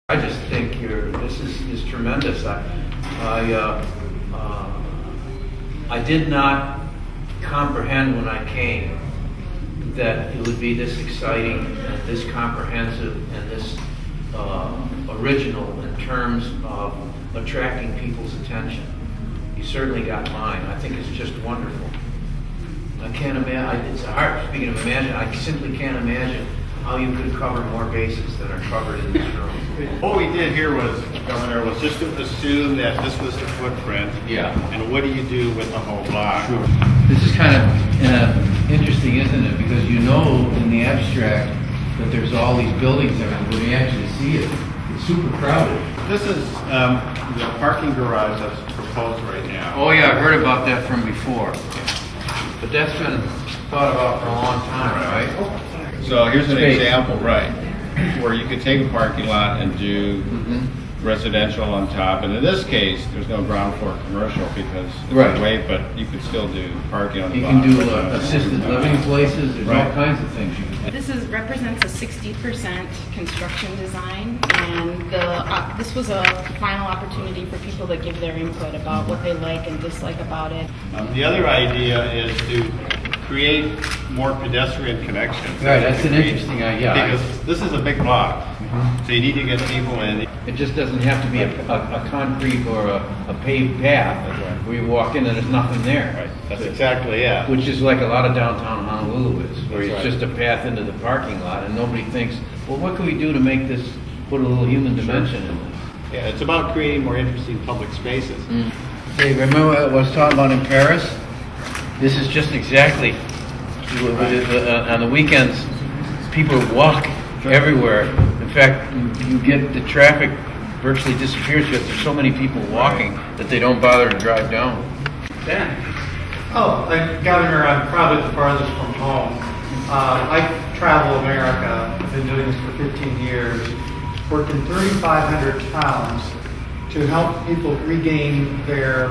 I just think this is tremendous. I did not comprehend when I came that it would be this exciting and this comprehensive and this original in terms of attracting people's attention. You certainly got mine. I think it's just wonderful. I can't imagine, it's hard, speaking of imagine, I simply can't imagine how you could cover more bases than are covered in this room. What we did here was, Governor, was just to assume that this was the footprint. Yeah. And what do you do with the whole block? Sure. This is kind of interesting, isn't it? Because you know in the abstract that there's all these buildings there, and when you actually see it, it's super crowded. This is the parking garage that's proposed right now. Oh yeah, I've heard about that from before. But that's been thought about for a long time, right? So here's an Space. example, right, where you could take a parking lot and do residential on top. And in this case, there's no ground floor commercial because it's Right. weight, but you could still do parking on the You bottom. can do assisted living places, there's all Right. kinds of things you can do. This represents a 60% construction design, and this was a final opportunity for people to give their input about what they like and dislike about it. The other idea is to create more pedestrian connections. Right, that's an interesting idea. Because this is a big block, so you need to get people in. It just doesn't have to be a concrete or a paved path where you walk in and there's nothing there. Right, that's exactly it. Which is like a lot of downtown Honolulu is, where That's it's right. just a path into the parking lot and nobody thinks, well, what can we do to make this, put a little human dimension in this? Yeah, it's about creating more interesting public spaces. Hey, remember what I was talking about in Paris? This is just exactly, on the weekends, people walk everywhere. In fact, you get the traffic virtually disappears because there's so many people walking that they don't bother to drive down. Ben. Oh, Governor, I'm probably the farthest from home. I travel America. I've been doing this for 15 years. Worked in 3,500 towns to help people regain their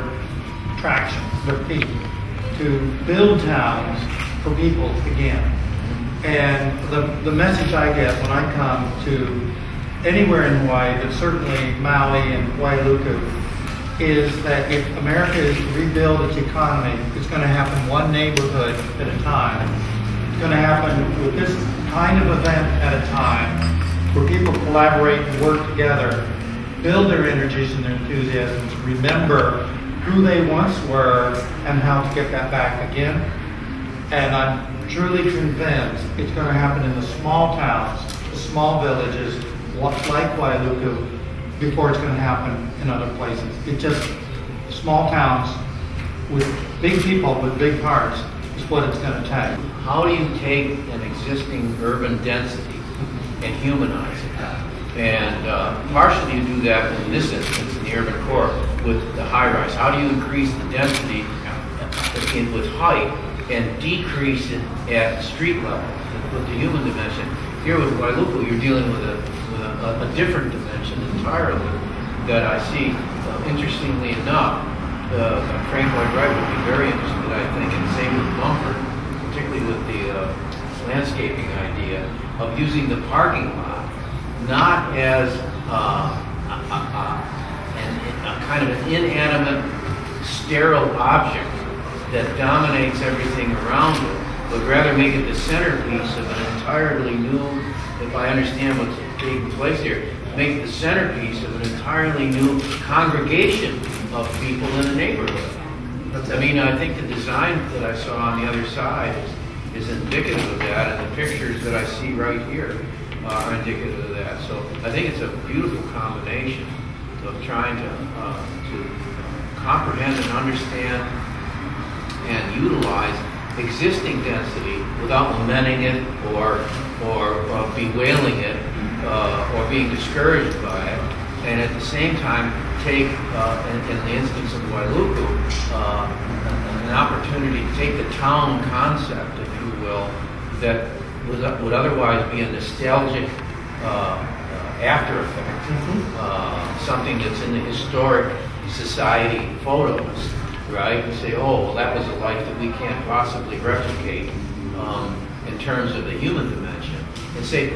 traction, their feet, to build towns for people again. And the message I get when I come to anywhere in Hawaii, but certainly Maui and Wailuku, is that if America is to rebuild its economy, it's going to happen one neighborhood at a time. It's going to happen with this kind of event at a time, where people collaborate and work together, build their energies and their enthusiasms, remember who they once were and how to get that back again. And I'm truly convinced it's going to happen in the small towns, the small villages, like Wailuku, before it's going to happen in other places. It just, small towns with big people with big hearts is what it's going to take. How do you take an existing urban density and humanize it? And partially you do that in this instance, in the urban core, with the high-rise. How do you increase the density with height and decrease it at street level with the human dimension? Here with Wailuku, you're dealing with a different dimension entirely that I see. Interestingly enough, Frank Lloyd Wright would be very interested, I think, and same with Mumford, particularly with the landscaping idea of using the parking lot not as a kind of an inanimate, sterile object that dominates everything around it, but rather make it the centerpiece of an entirely new, if I understand what's taking place here, make it the centerpiece of an entirely new congregation of people in a neighborhood. I mean, I think the design that I saw on the other side is indicative of that, and the pictures that I see right here are indicative of that. So I think it's a beautiful combination of trying to comprehend and understand and utilize existing density without lamenting it or bewailing it or being discouraged by it, and at the same time take, in the instance of Wailuku, an opportunity to take the town concept, if you will, that would otherwise be a nostalgic after effect, something that's in the historic society photos, right? And say, oh, well, that was a life that we can't possibly replicate in terms of the human dimension. and say,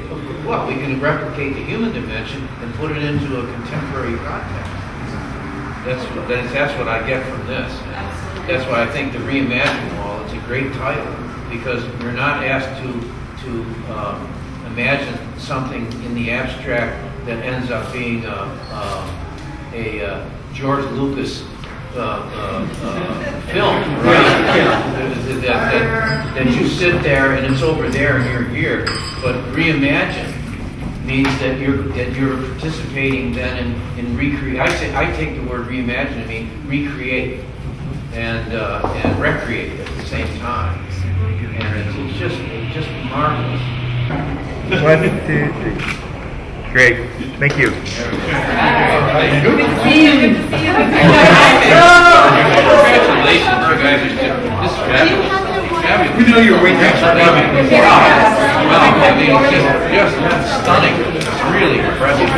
well, we can replicate the human dimension and put it into a contemporary context. That's what I get from this. That's why I think the Reimagine Wall is a great title, because we're not asked to imagine something in the abstract that ends up being a George Lucas film, right? That you sit there and it's over there and you're here. But reimagine means that you're participating then in recreate. I take the word reimagine to mean recreate and recreate at the same time. And it's just marvelous. 1, 2, 3. Great. Thank you. Good to see you. Good to see you. Congratulations, you guys. This is fabulous. We know you were waiting for coming. Wow. I mean, it's just stunning. It's really impressive.